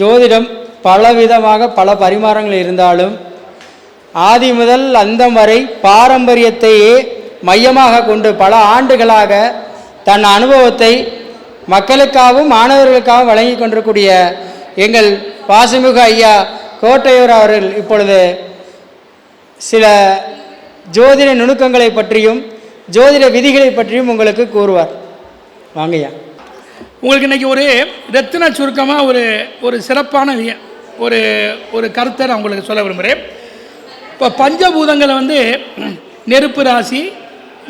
ஜோதிடம் பலவிதமாக பல பரிமாறங்கள் இருந்தாலும் ஆதி முதல் அந்தம் வரை பாரம்பரியத்தையே மையமாக கொண்டு பல ஆண்டுகளாக தன் அனுபவத்தை மக்களுக்காகவும் மாணவர்களுக்காகவும் வழங்கி கொண்டிருக்கூடிய எங்கள் பாசமிகு ஐயா கோட்டையூர் அவர்கள் இப்பொழுது சில ஜோதிட நுணுக்கங்களை பற்றியும் ஜோதிட விதிகளை பற்றியும் உங்களுக்கு கூறுவார். வாங்கய்யா. உங்களுக்கு இன்றைக்கி ஒரு ரத்தின சுருக்கமாக ஒரு சிறப்பான ஒரு கருத்தை நான் உங்களுக்கு சொல்ல விரும்புகிறேன். இப்போ பஞ்சபூதங்களை நெருப்பு ராசி,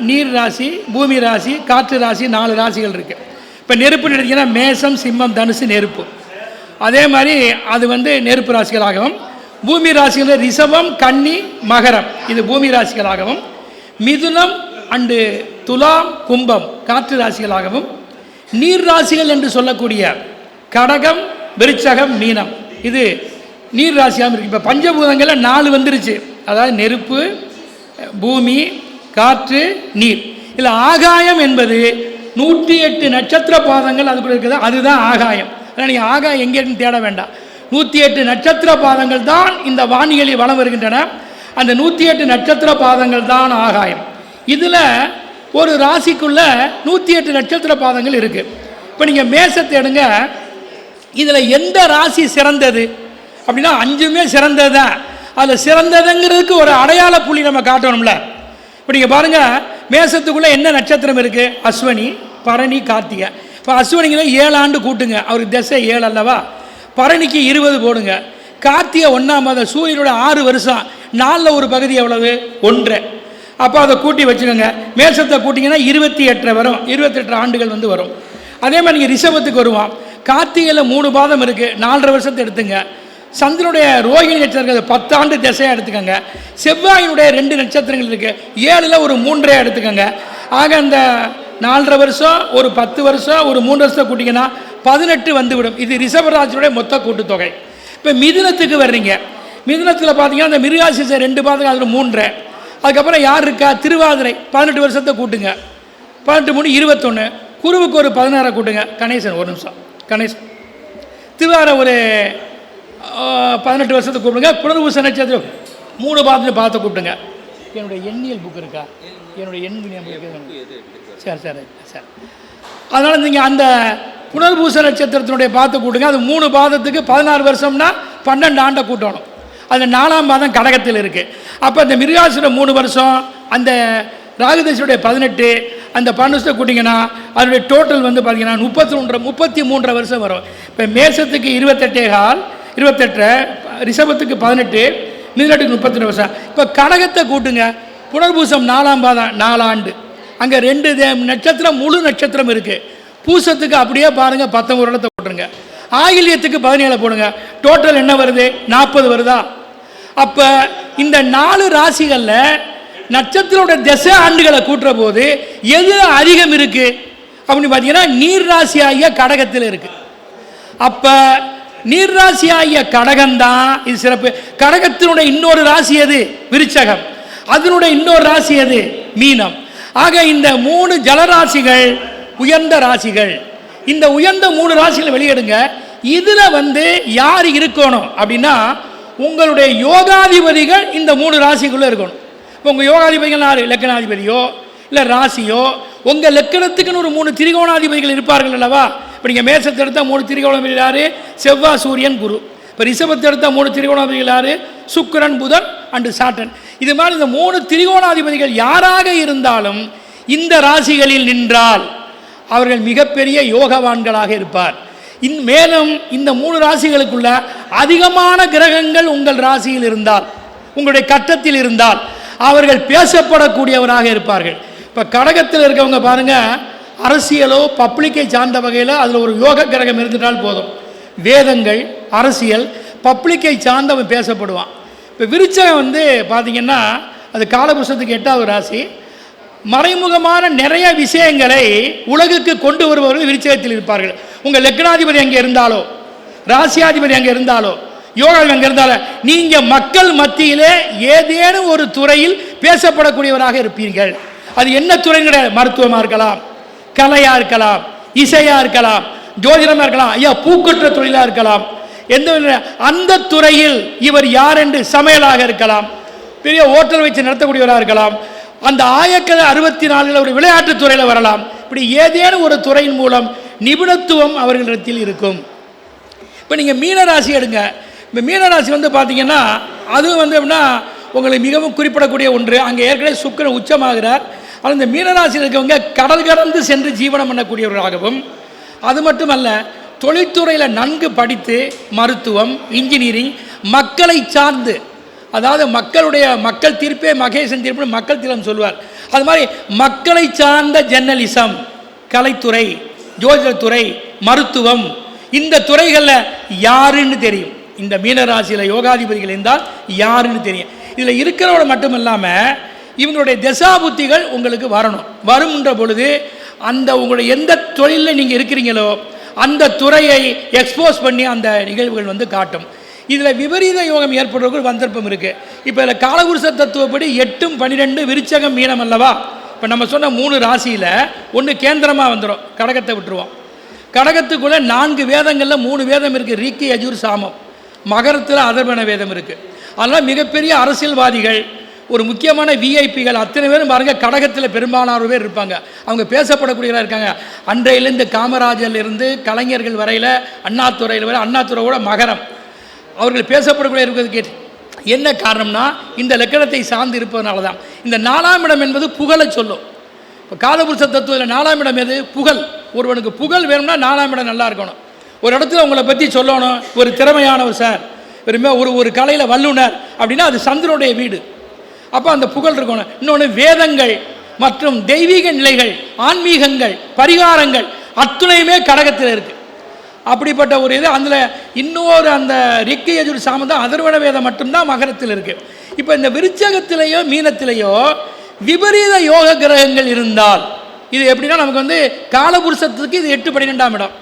நீர் ராசி, பூமி ராசி, காற்று ராசி, 4 ராசிகள் இருக்குது. இப்போ நெருப்புன்னு எடுத்திங்கன்னா மேசம், சிம்மம், தனுசு நெருப்பு. அதே மாதிரி அது நெருப்பு ராசிகளாகவும், பூமி ராசிகள் ரிஷபம், கன்னி, மகரம் இது பூமி ராசிகளாகவும், மிதுனம் அண்டு துலாம், கும்பம் காற்று ராசிகளாகவும், நீர் ராசிகள் என்று சொல்லக்கூடிய கடகம், விருச்சகம், மீனம் இது நீர் ராசியாகவும் இருக்குது. இப்போ பஞ்சபூதங்களில் 4 வந்துருச்சு. அதாவது நெருப்பு, பூமி, காற்று, நீர். இல்லை ஆகாயம் என்பது 108 நட்சத்திர பாதங்கள் அதுக்குள்ள இருக்குது. அதுதான் ஆகாயம். அதனால் நீங்கள் ஆகாயம் எங்கே இருக்குன்னு தேட வேண்டாம். 108 நட்சத்திர பாதங்கள் தான் இந்த வானிகளில் வலம் வருகின்றன. அந்த 108 நட்சத்திர பாதங்கள் தான் ஆகாயம். இதில் ஒரு ராசிக்குள்ள 108 நட்சத்திர பாதங்கள் இருக்குது. இப்போ நீங்கள் மேசத்தை எடுங்க. இதில் எந்த ராசி சிறந்தது அப்படின்னா 5மே சிறந்தது தான். அதில் சிறந்ததுங்கிறதுக்கு ஒரு அடையாள புள்ளி நம்ம காட்டணும்ல. இப்போ நீங்கள் பாருங்கள், மேசத்துக்குள்ளே என்ன நட்சத்திரம் இருக்குது? அஸ்வினி, பரணி, கார்த்திகை. இப்போ அஸ்வினிக்கு 7 ஆண்டு கூட்டுங்க, அவருக்கு திசை 7 அல்லவா. பரணிக்கு 20 போடுங்க. கார்த்திகை 1ஆம் மாதம், சூரியனோட 6 வருஷம், 4ல் ஒரு பகுதி எவ்வளவு? 1. அப்போ அதை கூட்டி வச்சுக்கோங்க. மேசத்தை கூட்டிங்கன்னா 28 வரும். 28 ஆண்டுகள் வரும். அதே மாதிரி நீங்கள் ரிஷபத்துக்கு வருவோம். கார்த்திகையில் 3 பாதம் இருக்குது, 4.5 வருஷத்தை எடுத்துங்க. சந்திரனுடைய ரோகிணி நட்சத்திரம் 10 ஆண்டு திசையாக எடுத்துக்கோங்க. செவ்வாயினுடைய 2 நட்சத்திரங்கள் இருக்குது, 7ல் ஒரு 3 எடுத்துக்கோங்க. ஆக அந்த 4.5 வருஷம், ஒரு 10 வருஷம், ஒரு 3 வருஷத்தை கூட்டிங்கன்னா 18 வந்துவிடும். இது ரிஷபராசினுடைய மொத்த கூட்டுத்தொகை. இப்போ மிதுனத்துக்கு வர்றீங்க. மிதுனத்தில் பார்த்தீங்கன்னா அந்த மிருகாசி 2 பாதங்கள், அதில் 3. அதுக்கப்புறம் யார் இருக்கா? திருவாதிரை 18 வருஷத்தை கூட்டுங்க. 18 3 21. குருவுக்கு ஒரு 16 கூட்டுங்க. கணேசன் ஒரு நிமிஷம். கணேசன் திருவாதிரை ஒரு 18 வருஷத்தை கூப்பிடுங்க. புனர்பூச நட்சத்திரம் 3 பாதத்தில் பார்த்து கூப்பிட்டுங்க. என்னுடைய எண்ணியல் புக் இருக்கா? என்னுடைய சரி சரி சரி. அதனால் நீங்கள் அந்த புனர்பூச நட்சத்திரத்தினுடைய பார்த்து கூட்டுங்க. அது 3 பாதத்துக்கு 16 வருஷம்னா 12 ஆண்டை கூட்டணும். அது 4ஆம் பாதம் கடகத்தில் இருக்குது. அப்போ அந்த மிருகாசுர 3 வருஷம், அந்த ராகுதேசனுடைய 18, அந்த 12 வருஷத்தை கூட்டிங்கன்னா அதனுடைய டோட்டல் பார்த்தீங்கன்னா 33 வருஷம் வரும். இப்போ மேசத்துக்கு 28, ரிஷபத்துக்கு 18, மிதுனத்துக்கு 32 வருஷம். இப்போ கடகத்தை கூட்டுங்க. புனர்பூசம் 4ஆம் பாதம் 4 ஆண்டு. அங்கே 2 நட்சத்திரம் முழு நட்சத்திரம் இருக்குது. பூசத்துக்கு அப்படியே பாருங்கள் 19 வருடத்தை போட்டுருங்க. ஆயில்யத்துக்கு 17 போடுங்க. டோட்டல் என்ன வருது? 40 வருதா? அப்போ இந்த 4 ராசிகளில் நட்சத்திரோட திசை ஆண்டுகளை கூட்டுற போது எது அதிகம் இருக்குது அப்படின்னு பார்த்தீங்கன்னா நீர் ராசி ஆகிய கடகத்தில் இருக்குது. அப்போ நீர் ராசி ஆகிய கடகம்தான் இது சிறப்பு. கடகத்தினுடைய இன்னொரு ராசி எது? விருச்சகம். அதனுடைய இன்னொரு ராசி எது? மீனம். ஆக இந்த 3 ஜலராசிகள் உயர்ந்த ராசிகள். இந்த உயர்ந்த 3 ராசிகளை வெளியிடுங்க. இதில் யார் இருக்கணும் அப்படின்னா உங்களுடைய யோகாதிபதிகள் இந்த 3 ராசிக்குள்ளே இருக்கணும். இப்போ உங்கள் யோகாதிபதிகள் யார்? லக்கணாதிபதியோ இல்லை ராசியோ. உங்கள் லக்கணத்துக்குன்னு ஒரு 3 திரிகோணாதிபதிகள் இருப்பார்கள் அல்லவா. இப்போ நீங்கள் மேசத்தை எடுத்தால் 3 திரிகோணாதிபதிகள் யார்? செவ்வாய், சூரியன், குரு. இப்போ ரிஷபத்தை எடுத்தால் 3 திரிகோணாதிபதிகள் யார்? சுக்கிரன், புதன் அண்டு சாட்டன். இது மாதிரி இந்த 3 திரிகோணாதிபதிகள் யாராக இருந்தாலும் இந்த ராசிகளில் நின்றால் அவர்கள் மிகப்பெரிய யோகவான்களாக இருப்பார். மேலும் இந்த 3 ராசிகளுக்குள்ள அதிகமான கிரகங்கள் உங்கள் ராசியில் இருந்தால், உங்களுடைய கட்டத்தில் இருந்தால் அவர்கள் பேசப்படக்கூடியவராக இருப்பார்கள். இப்போ கடகத்தில் இருக்கவங்க பாருங்கள், அரசியலோ பப்ளிக்கை சார்ந்த வகையில் அதில் ஒரு யோக கிரகம் இருந்துட்டால் போதும். வேதங்கள், அரசியல், பப்ளிக்கை சார்ந்தவன் பேசப்படுவான். இப்போ விருச்சகம் பார்த்திங்கன்னா அது காலபுருஷத்துக்கு 8வது ராசி. மறைமுகமான நிறைய விஷயங்களை உலகுக்கு கொண்டு வருபவர்கள் விருச்சகத்தில் இருப்பார்கள். உங்கள் லக்னாதிபதி அங்கே இருந்தாலோ, ராசியாதிபதி அங்கே இருந்தாலோ, யோகா அங்கே இருந்தாலும் நீங்கள் மக்கள் மத்தியிலே ஏதேனும் ஒரு துறையில் பேசப்படக்கூடியவராக இருப்பீர்கள். அது என்ன துறைன்னு கிடையாது. மருத்துவமாக இருக்கலாம், கலையாக இருக்கலாம், இசையாக இருக்கலாம், ஜோதிடமாக இருக்கலாம், ஐயா பூக்கற்ற தொழிலாக இருக்கலாம், அந்த துறையில் இவர் யார் என்று சமையலாக இருக்கலாம், பெரிய ஹோட்டல் வச்சு நடத்தக்கூடியவராக இருக்கலாம், அந்த ஆயக்கலை 64 ஒரு விளையாட்டுத் துறையில் வரலாம். இப்படி ஏதேனும் ஒரு துறையின் மூலம் நிபுணத்துவம் அவர்களிடத்தில் இருக்கும். இப்போ நீங்கள் மீனராசி எடுங்க. இப்போ மீனராசி பார்த்தீங்கன்னா அது எப்படின்னா உங்களுக்கு மிகவும் குறிப்பிடக்கூடிய ஒன்று. அங்கே ஏற்கனவே சுக்கிரன் உச்சமாகிறார். ஆனால் இந்த மீனராசியில் இருக்கவங்க கடல் கடந்து சென்று ஜீவனம் பண்ணக்கூடியவர்களாகவும், அது மட்டுமல்ல தொழில்துறையில் நன்கு படித்து மருத்துவம், இன்ஜினியரிங், மக்களை சார்ந்து, அதாவது மக்கள் தீர்ப்பே மகேசன் தீர்ப்பு மக்கள் தீர்ப்பு சொல்வார். அது மாதிரி மக்களை சார்ந்த ஜெர்னலிசம், கலைத்துறை, ஜோதிடத்துறை, மருத்துவம், இந்த துறைகளில் யாருன்னு தெரியும். இந்த மீனராசியில் யோகாதிபதிகள் இருந்தால் யாருன்னு தெரியும். இதில் இருக்கிறவங்க மட்டும் இல்லாமல் இவங்களுடைய தசாபுத்திகள் உங்களுக்கு வரும்ன்ற பொழுது அந்த உங்களுடைய எந்த தொழிலில் நீங்கள் இருக்கிறீங்களோ அந்த துறையை எக்ஸ்போஸ் பண்ணி அந்த நிகழ்வுகள் காட்டும். இதில் விபரீத யோகம் ஏற்படுறதுக்கு சந்தர்ப்பம் இருக்குது. இப்போ இதில் காலபுருஷ தத்துவப்படி 8, 12 விருச்சகம், மீனம் அல்லவா. இப்போ நம்ம சொன்ன 3 ராசியில் ஒன்று கேந்திரமாக வந்துடும், கடகத்தை விட்டுருவோம். கடகத்துக்குள்ளே 4 வேதங்களில் 3 வேதம் இருக்குது, ரிக்கி, யஜுர், சாமம். மகரத்தில் அதர்வண வேதம் இருக்குது. அதனால் மிகப்பெரிய அரசியல்வாதிகள், ஒரு முக்கியமான விஐபிகள் அத்தனை பேரும் பாருங்கள் கடகத்தில் பெரும்பாலான பேர் இருப்பாங்க. அவங்க பேசப்படக்கூடியவராக இருக்காங்க. அன்றையிலேருந்து காமராஜர்லேருந்து கலைஞர்கள் வரையில், அண்ணாதுறையில் வரை, அண்ணாதுறையோட மகரம் அவர்கள் பேசப்படக்கூடிய இருக்கிறதுக்கு என்ன காரணம்னா இந்த லக்கணத்தை சார்ந்து இருப்பதனால தான். இந்த 4ஆம் இடம் என்பது புகழை சொல்லும். இப்போ காலபுருஷ தத்துவத்தில் 4ஆம் இடம் எது? புகழ். ஒருவனுக்கு புகழ் வேணும்னா 4ஆம் இடம் நல்லா இருக்கணும். ஒரு இடத்துல உங்களை பற்றி சொல்லணும், ஒரு திறமையானவர் சார், ஒரு கலையில் வல்லுனர் அப்படின்னா அது சந்திரனுடைய வீடு. அப்போ அந்த புகழ் இருக்கணும். இன்னொன்று வேதங்கள் மற்றும் தெய்வீக நிலைகள், ஆன்மீகங்கள், பரிகாரங்கள் அத்துணையுமே கடகத்தில் இருக்குது. அப்படிப்பட்ட ஒரு இது அதில் இன்னொரு அந்த ரிக்கி, யஜுர், சாமம் தான் அதர்வண வேதம் மட்டும்தான் மகரத்தில் இருக்குது. இப்போ இந்த விருச்சகத்திலேயோ மீனத்திலேயோ விபரீத யோக கிரகங்கள் இருந்தால் இது எப்படின்னா நமக்கு காலபுருஷத்துக்கு இது 8, 12ஆம் இடம்.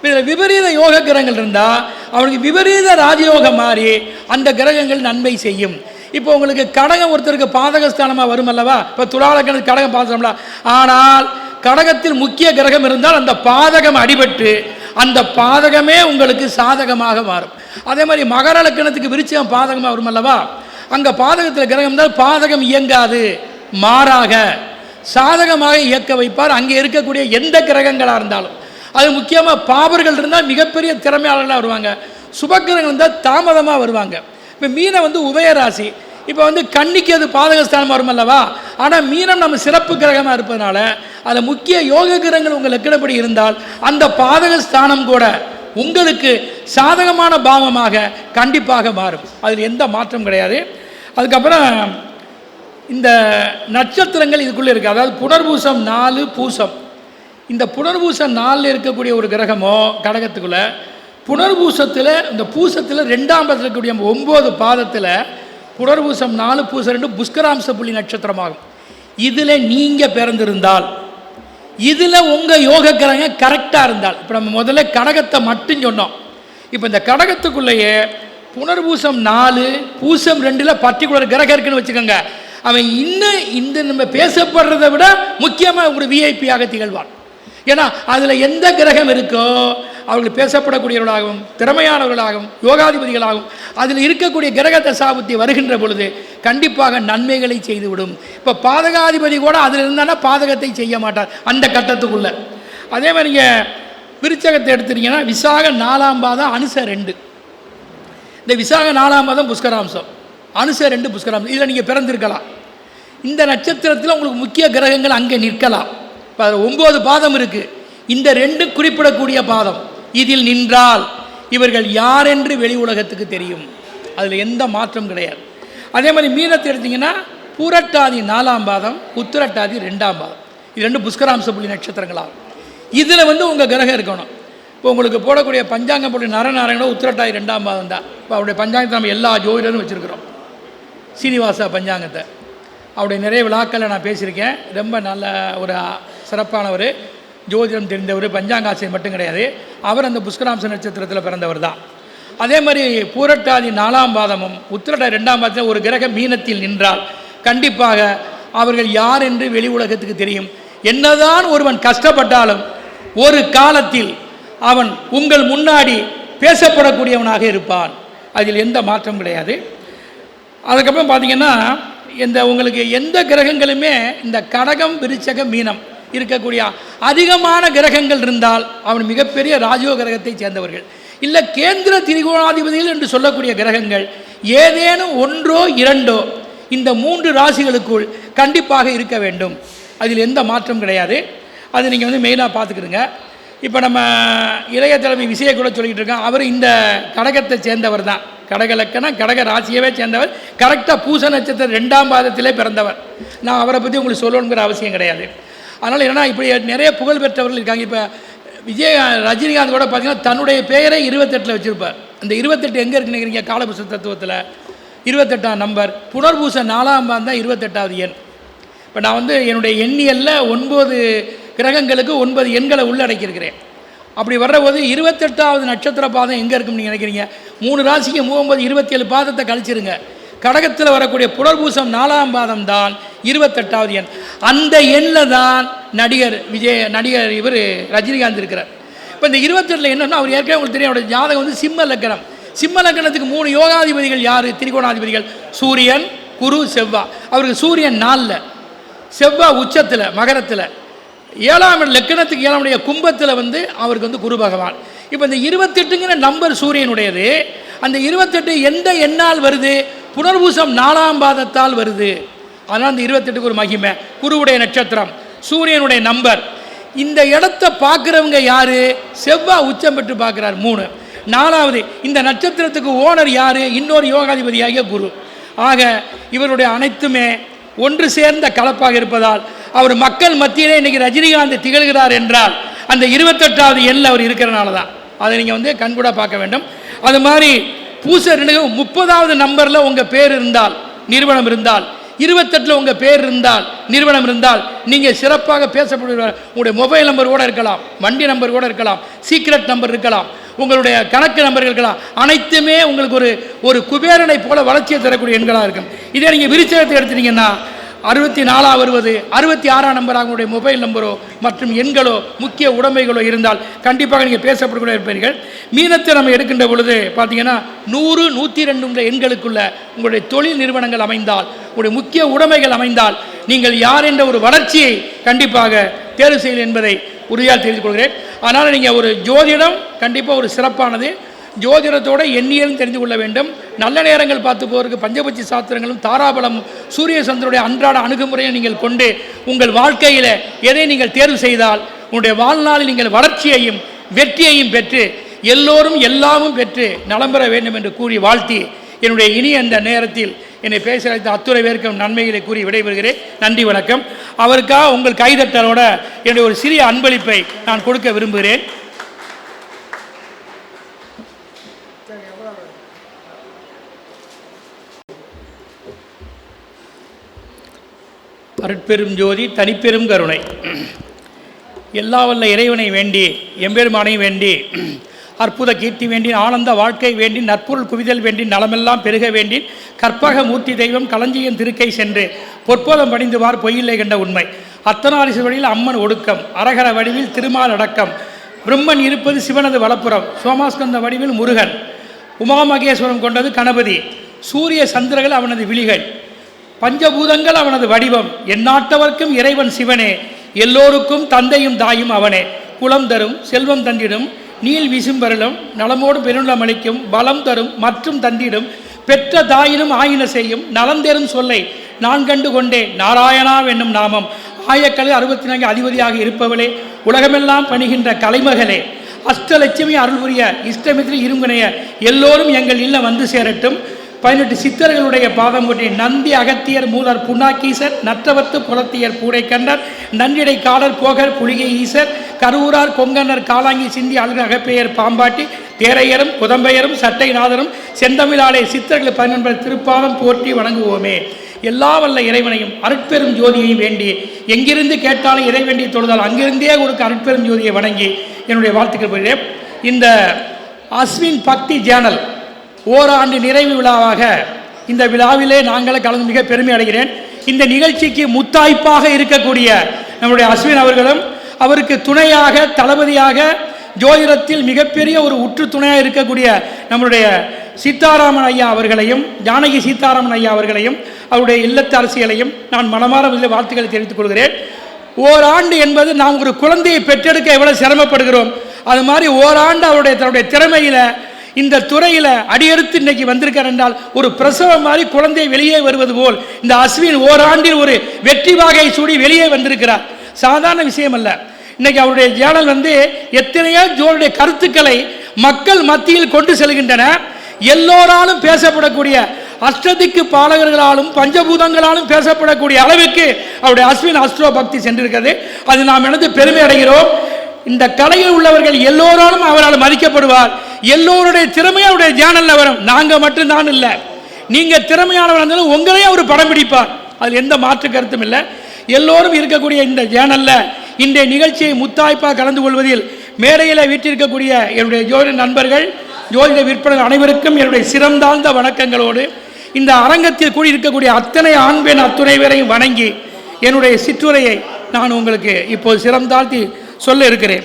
இதில் விபரீத யோக கிரகங்கள் இருந்தால் அவனுக்கு விபரீத ராஜயோகம் மாறி அந்த கிரகங்கள் நன்மை செய்யும். இப்போ உங்களுக்கு கடகம் ஒருத்தருக்கு பாதகஸ்தானமாக வரும் அல்லவா. இப்போ துலாலக்கணக்கு கடகம் பாதகம்ல, ஆனால் கடகத்தில் முக்கிய கிரகம் இருந்தால் அந்த பாதகம் அடிபட்டு அந்த பாதகமே உங்களுக்கு சாதகமாக மாறும். அதே மாதிரி மகர லக்கணத்துக்கு விருச்சிகம் பாதகமாக வரும் அல்லவா. அங்கே பாதகத்தில் கிரகம் இருந்தால் பாதகம் இயங்காது, மாறாக சாதகமாக இயக்க வைப்பார். அங்கே இருக்கக்கூடிய எந்த கிரகங்களாக இருந்தாலும், அது முக்கியமாக பாபர்கள் இருந்தால் மிகப்பெரிய திறமையாளர்களாக வருவாங்க, சுபக்கிரகங்கள் இருந்தால் தாமதமாக வருவாங்க. இப்போ மீனம் உபயராசி. இப்போ கன்னிக்கு அது பாதகஸ்தானம் வரும் அல்லவா. ஆனால் மீனம் நம்ம சிறப்பு கிரகமாக இருப்பதனால அதில் முக்கிய யோக கிரகங்கள் உங்கள் லக்கணப்படி இருந்தால் அந்த பாதகஸ்தானம் கூட உங்களுக்கு சாதகமான பாவமாக கண்டிப்பாக மாறும். அதில் எந்த மாற்றம் கிடையாது. அதுக்கப்புறம் இந்த நட்சத்திரங்கள் இதுக்குள்ளே இருக்குது. அதாவது புனர்பூசம் 4, பூசம். இந்த புனர்பூசம் 4 இருக்கக்கூடிய ஒரு கிரகமோ கடகத்துக்குள்ளே, புனர்பூசத்தில் இந்த பூசத்தில் 2ஆம் பாதத்தில் இருக்கக்கூடிய 9 பாதத்தில் புனர்பூசம் 4, பூசம் 2 புஷ்கராம்ச புள்ளி நட்சத்திரமாகும். இதில் நீங்கள் பிறந்திருந்தால், இதில் உங்கள் யோக கிரகம் கரெக்டாக இருந்தால், இப்போ நம்ம முதல்ல கடகத்தை மட்டும் சொன்னோம். இப்போ இந்த கடகத்துக்குள்ளேயே புனர்பூசம் 4, பூசம் 2ல் பர்டிகுலர் கிரகம் இருக்குன்னு வச்சுக்கோங்க. அவன் இன்னும் இந்த நம்ம பேசப்படுறதை விட முக்கியமாக ஒரு விஐபியாக திகழ்வான். ஏன்னா அதில் எந்த கிரகம் இருக்கோ அவர்கள் பேசப்படக்கூடியவர்களாகவும் திறமையானவர்களாகவும் யோகாதிபதிகளாகவும் அதில் இருக்கக்கூடிய கிரக தசாபுத்தி வருகின்ற பொழுது கண்டிப்பாக நன்மைகளை செய்துவிடும். இப்போ பாதகாதிபதி கூட அதில் இருந்தானா பாதகத்தை செய்ய மாட்டார் அந்த கட்டத்துக்குள்ளே. அதே மாதிரி நீங்கள் விருச்சகத்தை எடுத்துட்டீங்கன்னா விசாக 4ஆம் பாதம், அனுச 2. இந்த விசாக 4ஆம் பாதம் புஷ்கராம்சம், அனுச 2 புஷ்கராம்சம். இதில் நீங்கள் பிறந்திருக்கலாம். இந்த நட்சத்திரத்தில் உங்களுக்கு முக்கிய கிரகங்கள் அங்கே நிற்கலாம். இப்போ 9 பாதம் இருக்குது. இந்த 2 குறிப்பிடக்கூடிய பாதம். இதில் நின்றால் இவர்கள் யார் என்று வெளி உலகத்துக்கு தெரியும். அதில் எந்த மாற்றம் கிடையாது. அதே மாதிரி மீனத்தை எடுத்திங்கன்னா பூரட்டாதி 4ஆம் பாதம், உத்திரட்டாதி 2ஆம் பாதம். இது 2 புஷ்கராம்ச புள்ளி நட்சத்திரங்களாகும். இதில் உங்கள் கிரகம் இருக்கணும். இப்போ உங்களுக்கு போடக்கூடிய பஞ்சாங்க புள்ளி நரநாராயண உத்திரட்டாதி 2ஆம் பாதம் தான். இப்போ அவருடைய பஞ்சாங்கத்தை நம்ம எல்லா ஜோதிடரும் வச்சுருக்கிறோம். சீனிவாசா பஞ்சாங்கத்தை அவருடைய நிறைய விழாக்களை நான் பேசியிருக்கேன். ரொம்ப நல்ல ஒரு சிறப்பானவர், ஜோதிடம் தெரிந்தவர், பஞ்சாங்காசிரியர் மட்டும் கிடையாது. அவர் அந்த புஷ்கராம்ச நட்சத்திரத்தில் பிறந்தவர் தான். அதே மாதிரி பூரட்டாதி 4ஆம் பாதமும் உத்திரட்டாதி 2ஆம் பாதத்தில் ஒரு கிரகம் மீனத்தில் நின்றால் கண்டிப்பாக அவர்கள் யார் என்று வெளி உலகத்துக்கு தெரியும். என்னதான் ஒருவன் கஷ்டப்பட்டாலும் ஒரு காலத்தில் அவன் உங்கள் முன்னாடி பேசப்படக்கூடியவனாக இருப்பான். அதில் எந்த மாற்றம் கிடையாது. அதுக்கப்புறம் பார்த்தீங்கன்னா இந்த உங்களுக்கு எந்த கிரகங்களுமே இந்த கடகம் விருச்சகம் மீனம் இருக்கக்கூடிய அதிகமான கிரகங்கள் இருந்தால் அவன் மிகப்பெரிய ராஜோ கிரகத்தை சேர்ந்தவர்கள். இல்லை கேந்திர திரிகோணாதிபதிகள் என்று சொல்லக்கூடிய கிரகங்கள் ஏதேனும் ஒன்றோ இரண்டோ இந்த 3 ராசிகளுக்குள் கண்டிப்பாக இருக்க வேண்டும். அதில் எந்த மாற்றம் கிடையாது. அது நீங்கள் வந்து மெயினாக பார்த்துக்கிடுங்க. இப்போ நம்ம இளைய தலைமை விசைய கூட சொல்லிக்கிட்டு இருக்கோம். அவர் இந்த கடகத்தை சேர்ந்தவர் தான். கடக லக்கணம் கடக ராசியவே சேர்ந்தவர். கரெக்டாக பூச நட்சத்திரம் 2ஆம் பாதத்திலே பிறந்தவர். நான் அவரை பற்றி உங்களுக்கு சொல்லணுங்கிற அவசியம் கிடையாது. அதனால் என்னென்னா இப்படி நிறைய புகழ் பெற்றவர்கள் இருக்காங்க. இப்போ ரஜினிகாந்த் கூட பார்த்தீங்கன்னா தன்னுடைய பெயரை 28 வச்சுருப்பார். அந்த 28 எங்கே இருக்குன்னு நினைக்கிறீங்க? காலபுருஷ தத்துவத்தில் 28ஆம் நம்பர். புனர்பூச 4ஆம் பாதம் தான் 28வது எண். இப்போ நான் வந்து என்னுடைய எண்ணியலில் 9 கிரகங்களுக்கு 9 எண்களை உள்ளடக்கியிருக்கிறேன். அப்படி வர்றபோது 28வது நட்சத்திர பாதம் எங்கே இருக்குன்னு நீங்கள் நினைக்கிறீங்க? 3 ராசிக்கு 39 27 பாதத்தை கழிச்சிருங்க. கடகத்தில் வரக்கூடிய புனர்பூசம் 4ஆம் பாதம் தான் 28வது எண். அந்த எண்ணில் தான் நடிகர் இவர் ரஜினிகாந்த் இருக்கிறார். இப்போ இந்த 28 என்னன்னா அவர் ஏற்கனவே உங்களுக்கு தெரியும், அவருடைய ஜாதகம் வந்து சிம்ம லக்கணம். சிம்ம லக்கணத்துக்கு 3 யோகாதிபதிகள் யார்? திரிகோணாதிபதிகள் சூரியன், குரு, செவ்வாய். அவருக்கு சூரியன் 4ல், செவ்வாய் உச்சத்தில் மகரத்தில், 7ஆம் லக்கணத்துக்கு 7ஆம் கும்பத்தில் வந்து அவருக்கு வந்து குரு பகவான். இப்போ இந்த 28ங்கிற நம்பர் சூரியனுடையது. அந்த 28 எந்த எண்ணால் வருது? புனர்பூசம் 4ஆம் பாதத்தால் வருது. அதனால் அந்த 28க்கு ஒரு மகிமை. குருவுடைய நட்சத்திரம், சூரியனுடைய நம்பர். இந்த இடத்த பார்க்குறவங்க யார்? செவ்வாய் உச்சம் பெற்று பார்க்குறார் 3. 4வது இந்த நட்சத்திரத்துக்கு ஓனர் யார்? இன்னொரு யோகாதிபதியாகிய குரு. ஆக இவருடைய அனைத்துமே ஒன்று சேர்ந்த கலப்பாக இருப்பதால் அவர் மக்கள் மத்தியிலே இன்றைக்கி ரஜினிகாந்த் திகழ்கிறார் என்றால் அந்த 28வது எண்ணில் அவர் இருக்கிறனால தான். அதை நீங்கள் வந்து கண்கூட பார்க்க வேண்டும். அது மாதிரி பூச 30வது நம்பரில் உங்கள் பேர் இருந்தால், நிறுவனம் இருந்தால், 28ல் உங்கள் பேர் இருந்தால், நிறுவனம் இருந்தால், நீங்கள் சிறப்பாக பேசப்படுவார். உங்களுடைய மொபைல் நம்பர் கூட இருக்கலாம், வண்டி நம்பர் கூட இருக்கலாம், சீக்ரெட் நம்பர் இருக்கலாம், உங்களுடைய கணக்கு நம்பர்கள் இருக்கலாம். அனைத்துமே உங்களுக்கு ஒரு குபேரனை போல வளர்ச்சியை தரக்கூடிய எண்களாக இருக்கும். இதே நீங்கள் விருச்சகத்தை எடுத்துட்டீங்கன்னா 64 வருவது, 66ஆம் நம்பராக உங்களுடைய மொபைல் நம்பரோ மற்றும் எண்களோ முக்கிய உடைமைகளோ இருந்தால் கண்டிப்பாக நீங்கள் பேசப்படக்கூடிய இருப்பீர்கள். மீனத்தை நம்ம எடுக்கின்ற பொழுது பார்த்தீங்கன்னா 100, 102 எண்களுக்குள்ள உங்களுடைய தொழில் நிறுவனங்கள் அமைந்தால், உங்களுடைய முக்கிய உடைமைகள் அமைந்தால் நீங்கள் யார் என்ற ஒரு வளர்ச்சியை கண்டிப்பாக தேர்வு செய்யல் என்பதை உறுதியாக தெரிந்து கொள்கிறேன். அதனால் நீங்கள் ஒரு ஜோதிடம் கண்டிப்பாக ஒரு சிறப்பானது. ஜோதிடத்தோட எண்ணியலும் தெரிந்து கொள்ள வேண்டும். நல்ல நேரங்கள் பார்த்து போகிறதுக்கு பஞ்சபட்சி சாஸ்திரங்களும் தாராபலம் சூரிய சந்திரனுடைய அன்றாட அணுகுமுறையை நீங்கள் கொண்டு உங்கள் வாழ்க்கையில் எதை நீங்கள் தேர்வு செய்தால் உங்களுடைய வாழ்நாளில் நீங்கள் வளர்ச்சியையும் வெற்றியையும் பெற்று எல்லோரும் எல்லாமும் பெற்று நலம் பெற வேண்டும் என்று கூறி வாழ்த்தி என்னுடைய இனிய அந்த நேரத்தில் என்னை பேச அழைத்த அத்துறை பேருக்கும் நன்மைகளை கூறி விடைபெறுகிறேன். நன்றி, வணக்கம். அவருக்காக உங்கள் கைதட்டலோட என்னுடைய ஒரு சிறிய அன்பளிப்பை நான் கொடுக்க விரும்புகிறேன். அருட்பெரும் ஜோதி தனிப்பெரும் கருணை. எல்லா வல்ல இறைவனை வேண்டி, எம்பெருமானை வேண்டி, அற்புத கீர்த்தி வேண்டி, ஆனந்த வாழ்க்கை வேண்டி, நற்பொருள் குவிதல் வேண்டி, நலமெல்லாம் பெருக வேண்டி, கற்பக மூர்த்தி தெய்வம் களஞ்சியம் திருக்கை சென்று பொற்போதம் பணிந்துவார் பொய்யில்லை கண்ட உண்மை. அர்த்தநாரிசு வழியில் அம்மன் ஒடுக்கம், அரகர வடிவில் திருமால் அடக்கம், பிரம்மன் இருப்பது சிவனது வலப்புறம், சோமாஸ்கந்த வடிவில் முருகன், உமாமகேஸ்வரம் கொண்டது கணபதி, சூரிய சந்திரர்கள் அவனது விழிகள், பஞ்சபூதங்கள் அவனது வடிவம், எந்நாட்டவர்க்கும் இறைவன் சிவனே, எல்லோருக்கும் தந்தையும் தாயும் அவனே, குலம் தரும் செல்வம் தந்திடும், நீள் விசும்பரலும் நலமோடு பெருநலம் அளிக்கும், பலம் தரும் மற்றும் தந்திடும், பெற்ற தாயினும் ஆயின செய்யும், நலம் தரும் சொல்லை நான் கண்டு கொண்டே நாராயணா என்னும் நாமம், ஆயக்கலை 64 அதிபதியாக இருப்பவளே, உலகமெல்லாம் பணிகின்ற கலைமகளே, அஷ்டலட்சுமி அருள் புரிய இஷ்டமித்ரி இருங்குனைய எல்லோரும் எங்கள் இல்லம் வந்து சேரட்டும். 18 சித்தர்களுடைய பாதம் கொட்டி நந்தி அகத்தியர் மூலர் புன்னாக்கீசர், நற்றவத்து புலத்தியர் பூடை கண்டர், நன்றிடை காடர் போகர் புலிகை ஈசர், கருவூரார் கொங்கனர் காலாங்கி சிந்தி அழுகு அகப்பெயர் பாம்பாட்டி, தேரையரும் புதம்பெயரும் சட்டை நாதரும் செந்தமிழாலே சித்தர்கள் 19 திருப்பாதம் போற்றி வணங்குவோமே. எல்லா வல்ல இறைவனையும் அருட்பெரும் ஜோதியையும் வேண்டி, எங்கிருந்து கேட்டாலும் இறை வேண்டி தொழுதால் அங்கிருந்தே கொடுக்க அருட்பெரும் ஜோதியை வணங்கி என்னுடைய வாழ்த்துக்கள் பெறுகிறேன். இந்த அஸ்வின் பக்தி சேனல் ஓராண்டு நிறைவு விழாவாக இந்த விழாவிலே நாங்களே கலந்து மிக பெருமை அடைகிறேன். இந்த நிகழ்ச்சிக்கு முத்தாய்ப்பாக இருக்கக்கூடிய நம்முடைய அஸ்வின் அவர்களும், அவருக்கு துணையாக தளபதியாக ஜோதிடத்தில் மிகப்பெரிய ஒரு உற்று துணையாக இருக்கக்கூடிய நம்முடைய சீதாராமன் ஐயா அவர்களையும், ஜானகி சீதாராமன் ஐயா அவர்களையும், அவருடைய இல்லத்து அரசியலையும் நான் மனமார வாழ்த்துக்களை தெரிவித்துக் கொள்கிறேன். ஓராண்டு என்பது நாம் ஒரு குழந்தையை பெற்றெடுக்க எவ்வளவு சிரமப்படுகிறோம், அது மாதிரி ஓராண்டு அவருடைய தன்னுடைய திறமையில இந்த துறையில அடியெடுத்து இன்னைக்கு வந்திருக்கார் என்றால் ஒரு பிரசவம் மாதிரி குழந்தை வெளியே வருவது போல் இந்த அஸ்வின் ஓராண்டில் ஒரு வெற்றி வாகை சூடி வெளியே வந்திருக்கிறார். சாதாரண விஷயம் அல்ல. இன்னைக்கு அவருடைய சேனல் எத்தனையோ ஜோருடைய கருத்துக்களை மக்கள் மத்தியில் கொண்டு செல்கின்றன. எல்லோராலும் பேசப்படக்கூடிய, அஷ்டதிக்கு பாலகர்களாலும் பஞ்சபூதங்களாலும் பேசப்படக்கூடிய அளவுக்கு அவருடைய அஸ்வின் அஸ்ட்ரோ பக்தி சென்றிருக்கிறது. அது நாம் எனது பெருமை அடைகிறோம். இந்த கலையில் உள்ளவர்கள் எல்லோராலும் அவரால் மதிக்கப்படுவார். எல்லோருடைய திறமையும் அவருடைய சேனல்ல வரும். நாங்க மட்டும்தான் இல்லை, நீங்க திறமையானவர் இருந்தாலும் உங்களையும் அவர் படம் பிடிப்பார். அதில் எந்த மாற்று கருத்தும் இல்லை. எல்லோரும் இருக்கக்கூடிய இந்த சேனல்ல இன்றைய நிகழ்ச்சியை முத்தாய்ப்பாக கலந்து கொள்வதில் மேடையில் வீட்டிருக்கக்கூடிய என்னுடைய ஜோதிட நண்பர்கள், ஜோதிட விற்பனர் அனைவருக்கும் என்னுடைய சிறந்தாழ்ந்த வணக்கங்களோடு இந்த அரங்கத்தில் கூடியிருக்கக்கூடிய அத்தனை ஆண் பெண் அத்துணை பேரையும் வணங்கி என்னுடைய சிற்றுரையை நான் உங்களுக்கு இப்போது சிறந்தாழ்த்தி சொல்ல இருக்கிறேன்.